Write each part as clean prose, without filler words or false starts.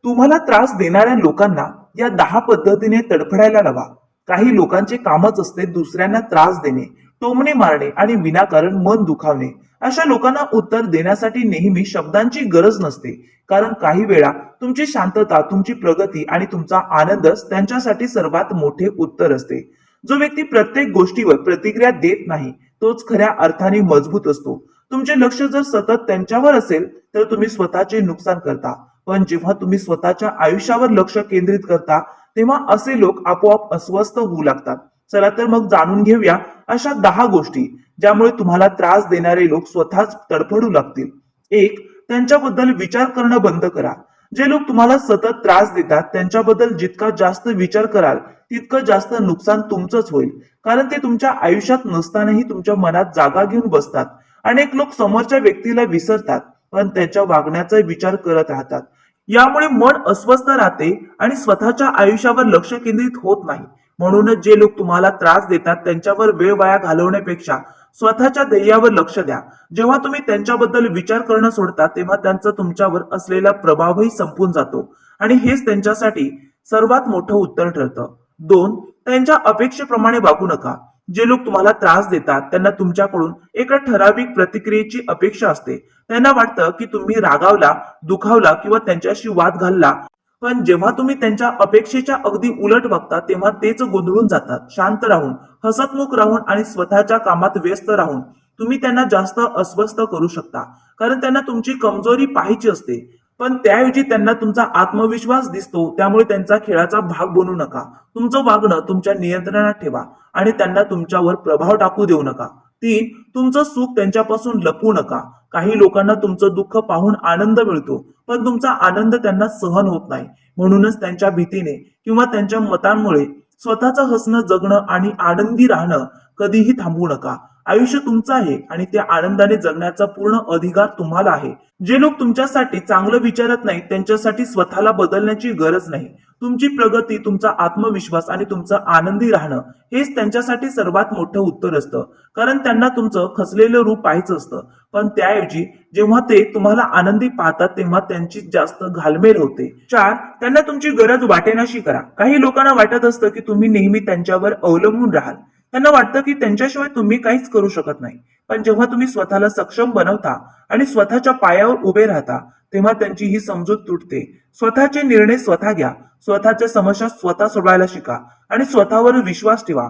तुम्हाला त्रास देणाऱ्या लोकांना या 10 पद्धतीने तडफडायला लावा. काही लोकांचे कामच असते दुसऱ्यांना त्रास देणे, टोमणे मारणे आणि विनाकारण मन दुखावणे. अशा लोकांना उत्तर देण्यासाठी नेहमी शब्दांची गरज नसते, कारण काही वेळा तुमची शांतता, तुमची प्रगती आणि तुमचा आनंदच त्यांच्यासाठी सर्वात मोठे उत्तर असते. जो व्यक्ती प्रत्येक गोष्टीवर प्रतिक्रिया देत नाही तोच खऱ्या अर्थाने मजबूत असतो. तुमचे लक्ष जर सतत त्यांच्यावर असेल तर तुम्ही स्वतःचे नुकसान करता, पण जेव्हा तुम्ही स्वतःच्या आयुष्यावर लक्ष केंद्रित करता तेव्हा असे लोक आपोआप अस्वस्थ होऊ लागतात. चला तर मग जाणून घेऊया अशा 10 गोष्टी ज्यामुळे तुम्हाला त्रास देणारे लोक स्वतःच तडफडू लागतील. 1. त्यांच्याबद्दल विचार करणं बंद करा. जे लोक तुम्हाला सतत त्रास देतात त्यांच्याबद्दल जितका जास्त विचार कराल तितकं जास्त नुकसान तुमचंच होईल, कारण ते तुमच्या आयुष्यात नसतानाही तुमच्या मनात जागा घेऊन बसतात. अनेक लोक समोरच्या व्यक्तीला विसरतात पण त्याच्या वागण्याचा विचार करत राहतात. यामुळे मन अस्वस्थ राहते आणि स्वतःच्या आयुष्यावर लक्ष केंद्रित होत नाही. म्हणूनच जे लोक तुम्हाला त्रास देतात त्यांच्यावर वेळ वाया घालवण्यापेक्षा स्वतःच्या ध्येयावर लक्ष द्या. जेव्हा तुम्ही त्यांच्याबद्दल विचार करणं सोडता तेव्हा त्यांचा तुमच्यावर असलेला प्रभावही संपून जातो आणि हेच त्यांच्यासाठी सर्वात मोठं उत्तर ठरतं. 2. त्यांच्या अपेक्षेप्रमाणे वागू नका. जे लोक तुम्हाला त्रास देतात त्यांना तुमच्याकडून एका ठराविक प्रतिक्रियेची अपेक्षा असते. त्यांना वाटतं की तुम्ही रागावला, दुखावला किंवा त्यांच्याशी वाद घालला, पण जेव्हा तुम्ही त्यांच्या अपेक्षेच्या अगदी उलट वागता तेव्हा तेच गोंधळून जातात. शांत राहून, हसतमुख राहून आणि स्वतःच्या कामात व्यस्त राहून तुम्ही त्यांना जास्त अस्वस्थ करू शकता, कारण त्यांना तुमची कमजोरी पाहायची असते पण त्याऐवजी त्यांना तुमचा आत्मविश्वास दिसतो. त्यामुळे त्यांचा खेळाचा भाग बनू नका. तुमचं वागणं तुमच्या नियंत्रणात ठेवा आणि त्यांना तुमच्यावर प्रभाव टाकू देऊ नका. 3. तुमचं सुख त्यांच्यापासून लपवू नका. काही लोकांना तुमचं दुःख पाहून आनंद मिळतो पण तुमचा आनंद त्यांना सहन होत नाही. म्हणूनच त्यांच्या भीतीने किंवा त्यांच्या मतांमुळे स्वतःचं हसणं, जगणं आणि आनंदी राहणं कधीही थांबवू नका. आयुष्य तुमचं आहे आणि ते आनंदाने जगण्याचा पूर्ण अधिकार तुम्हाला आहे. जे लोक तुमच्यासाठी चांगलं विचारत नाहीत त्यांच्यासाठी स्वतःला बदलण्याची गरज नाही. तुमची प्रगती, तुमचा आत्मविश्वास आणि तुमचं आनंदी राहणं हेच त्यांच्यासाठी सर्वात मोठं उत्तर असतं, कारण त्यांना तुमचं खचलेलं रूप पाहायचं असतं. पण त्याऐवजी जेव्हा ते तुम्हाला आनंदी पाहतात तेव्हा त्यांची जास्त घालमेल होते. 4. त्यांना तुमची गरज वाटेनाशी करा. काही लोकांना वाटत असतं की तुम्ही नेहमी त्यांच्यावर अवलंबून राहाल. त्यांना वाटतं की त्यांच्याशिवाय तुम्ही काहीच करू शकत नाही. पण जेव्हा तुम्ही स्वतःला सक्षम बनवता आणि स्वतःच्या पायावर उभे राहता तेव्हा त्यांची ही समजूत तुटते. स्वतःचे निर्णय स्वतः घ्या, स्वतःच्या समस्या स्वतः सोडवायला शिका आणि स्वतःवर विश्वास ठेवा.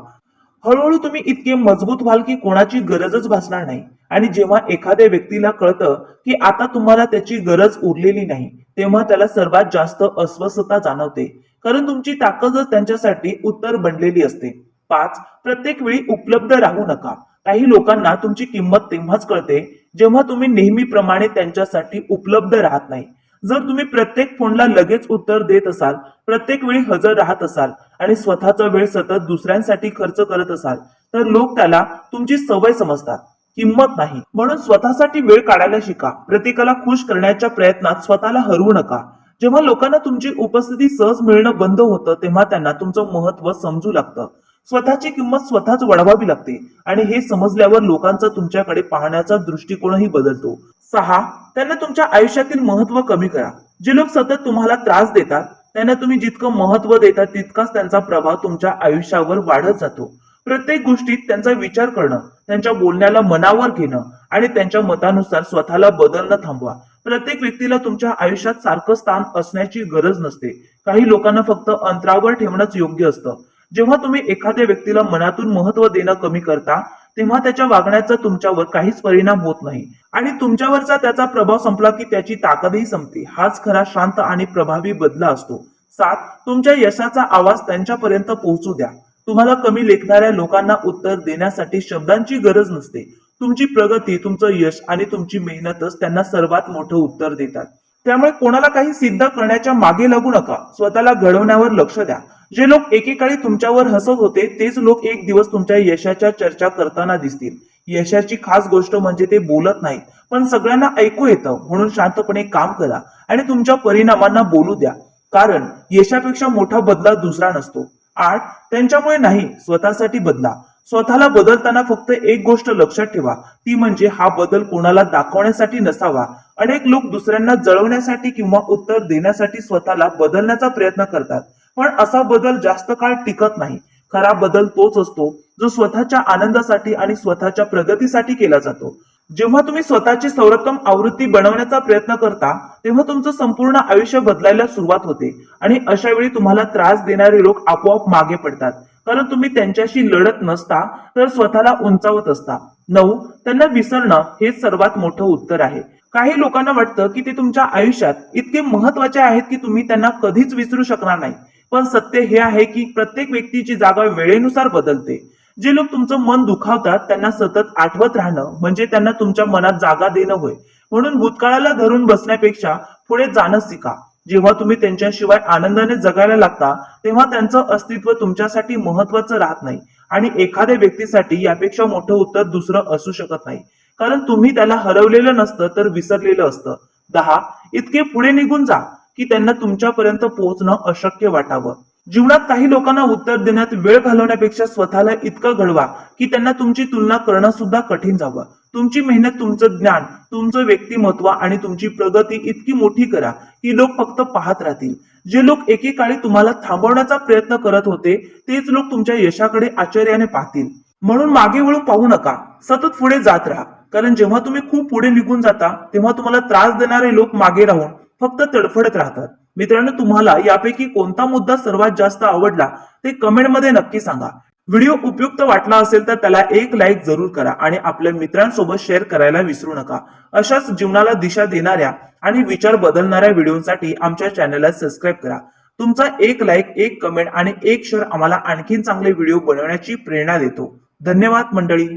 हळूहळू तुम्ही इतके मजबूत व्हाल की कोणाची गरजच भासणार नाही. आणि जेव्हा एखाद्या व्यक्तीला कळतं की आता तुम्हाला त्याची गरज उरलेली नाही तेव्हा त्याला सर्वात जास्त अस्वस्थता जाणवते, कारण तुमची ताकदच त्यांच्यासाठी उत्तर बनलेली असते. 5. प्रत्येक वेळी उपलब्ध राहू नका. काही लोकांना तुमची किंमत तेव्हाच कळते जेव्हा तुम्ही नेहमीप्रमाणे त्यांच्यासाठी उपलब्ध राहत नाही. जर तुम्ही प्रत्येक फोनला लगेच उत्तर देत असाल, प्रत्येक वेळी हजर राहत असाल आणि स्वतःचा वेळ सतत दुसऱ्यांसाठी खर्च करत असाल तर लोक त्याला तुमची सवय समजतात, किंमत नाही. म्हणून स्वतःसाठी वेळ काढायला शिका. प्रत्येकाला खुश करण्याच्या प्रयत्नात स्वतःला हरवू नका. जेव्हा लोकांना तुमची उपस्थिती सहज मिळणं बंद होतं तेव्हा त्यांना तुमचं महत्व समजू लागतं. स्वतःची किंमत स्वतःच वाढवावी लागते आणि हे समजल्यावर लोकांचा तुमच्याकडे पाहण्याचा दृष्टिकोनही बदलतो. 6. त्यांना तुमच्या आयुष्यातील महत्व कमी करा. जे लोक सतत तुम्हाला त्रास देतात त्यांना तुम्ही जितकं महत्व देता तितकाच त्यांचा प्रभाव तुमच्या आयुष्यावर वाढत जातो. प्रत्येक गोष्टीत त्यांचा विचार करणं, त्यांच्या बोलण्याला मनावर घेणं आणि त्यांच्या मतानुसार स्वतःला बदलणं थांबवा. प्रत्येक व्यक्तीला तुमच्या आयुष्यात सारखं स्थान असण्याची गरज नसते. काही लोकांना फक्त अंतरावर ठेवणंच योग्य असतं. जेव्हा तुम्ही एखाद्या व्यक्तीला मनातून महत्व देणं कमी करता तेव्हा त्याच्या वागण्याचा तुमच्यावर काहीच परिणाम होत नाही आणि तुमच्यावरचा त्याचा प्रभाव संपला की त्याची ताकदही संपते. हाच खरा शांत आणि प्रभावी बदला असतो. 7. तुमच्या यशाचा आवाज त्यांच्यापर्यंत पोहोचू द्या. तुम्हाला कमी लेखणाऱ्या लोकांना उत्तर देण्यासाठी शब्दांची गरज नसते. तुमची प्रगती, तुमचं यश आणि तुमची मेहनतच त्यांना सर्वात मोठं उत्तर देतात. त्यामुळे कोणाला काही सिद्ध करण्याच्या मागे लागू नका. स्वतःला घडवण्यावर लक्ष द्या. जे लोक एकेकाळी तुमच्यावर हसत होते तेच लोक एक दिवस तुमच्या यशाच्या चर्चा करताना दिसतील. यशाची खास गोष्ट म्हणजे ते बोलत नाहीत पण सगळ्यांना ऐकू येतं. म्हणून शांतपणे काम करा आणि तुमच्या परिणामांना बोलू द्या, कारण यशापेक्षा मोठा बदला दुसरा नसतो. 8. त्यांच्यामुळे नाही, स्वतःसाठी बदला. स्वतःला बदलताना फक्त एक गोष्ट लक्षात ठेवा, ती म्हणजे हा बदल कोणाला दाखवण्यासाठी नसावा. अनेक लोक दुसऱ्यांना जळवण्यासाठी किंवा उत्तर देण्यासाठी स्वतःला बदलण्याचा प्रयत्न करतात, पण असा बदल जास्त काळ टिकत नाही. खरा बदल तोच असतो जो स्वतःच्या आनंदासाठी आणि स्वतःच्या प्रगतीसाठी केला जातो. जेव्हा तुम्ही स्वतःची सर्वोत्तम आवृत्ती बनवण्याचा प्रयत्न करता, तेव्हा तुमचं संपूर्ण आयुष्य बदलायला सुरुवात होते आणि अशा वेळी तुम्हाला त्रास देणारे लोक आपोआप मागे पडतात, कारण तुम्ही त्यांच्याशी लढत नसता तर स्वतःला उंचावत असता. 9. त्यांना विसरणं हेच सर्वात मोठं उत्तर आहे. काही लोकांना वाटतं की ते तुमच्या आयुष्यात इतके महत्वाचे आहेत की तुम्ही त्यांना कधीच विसरू शकणार नाही, पण सत्य हे आहे की प्रत्येक व्यक्तीची जागा वेळेनुसार बदलते. जे लोक तुमचं मन दुखावतात त्यांना सतत आठवत राहणं म्हणजे त्यांना तुमच्या मनात जागा देणं होय. म्हणून भूतकाळाला धरून बसण्यापेक्षा पुढे जाणं शिका. जेव्हा तुम्ही त्यांच्याशिवाय आनंदाने जगायला लागता, तेव्हा त्यांचं अस्तित्व तुमच्यासाठी महत्वाचं राहत नाही. आणि एखाद्या व्यक्तीसाठी यापेक्षा मोठं उत्तर दुसरं असू शकत नाही, कारण तुम्ही त्याला हरवलेलं नसतं तर विसरलेलं असतं. 10. इतके पुढे निघून जा की त्यांना तुमच्यापर्यंत पोहोचणं अशक्य वाटावं. जीवनात काही लोकांना उत्तर देण्यात वेळ घालवण्यापेक्षा स्वतःला इतकं घडवा की त्यांना तुमची तुलना करणं सुद्धा कठीण जावं. तुमची मेहनत, तुमचं ज्ञान, तुमचं व्यक्तिमत्व आणि तुमची प्रगती इतकी मोठी करा की लोक फक्त पाहत राहतील. जे लोक एकेकाळी तुम्हाला थांबवण्याचा प्रयत्न करत होते, तेच लोक तुमच्या यशाकडे आश्चर्याने पाहतील. म्हणून मागे वळून पाहू नका, सतत पुढे जात राहा. कारण जेव्हा तुम्ही खूप पुढे निघून जाता, तेव्हा तुम्हाला त्रास देणारे लोक मागे राहून फक्त तडफडत राहतात. मित्रांनो, तुम्हाला यापैकी कोणता मुद्दा सर्वात जास्त आवडला ते कमेंटमध्ये नक्की सांगा. व्हिडिओ उपयुक्त वाटला असेल तर त्याला एक लाईक जरूर करा आणि आपल्या मित्रांसोबत शेअर करायला विसरू नका. अशाच जीवनाला दिशा देणाऱ्या आणि विचार बदलणाऱ्या व्हिडिओसाठी आमच्या चॅनलला सबस्क्राईब करा. तुमचा एक लाईक, एक कमेंट आणि एक शेअर आम्हाला आणखीन चांगले व्हिडिओ बनवण्याची प्रेरणा देतो. धन्यवाद मंडळी.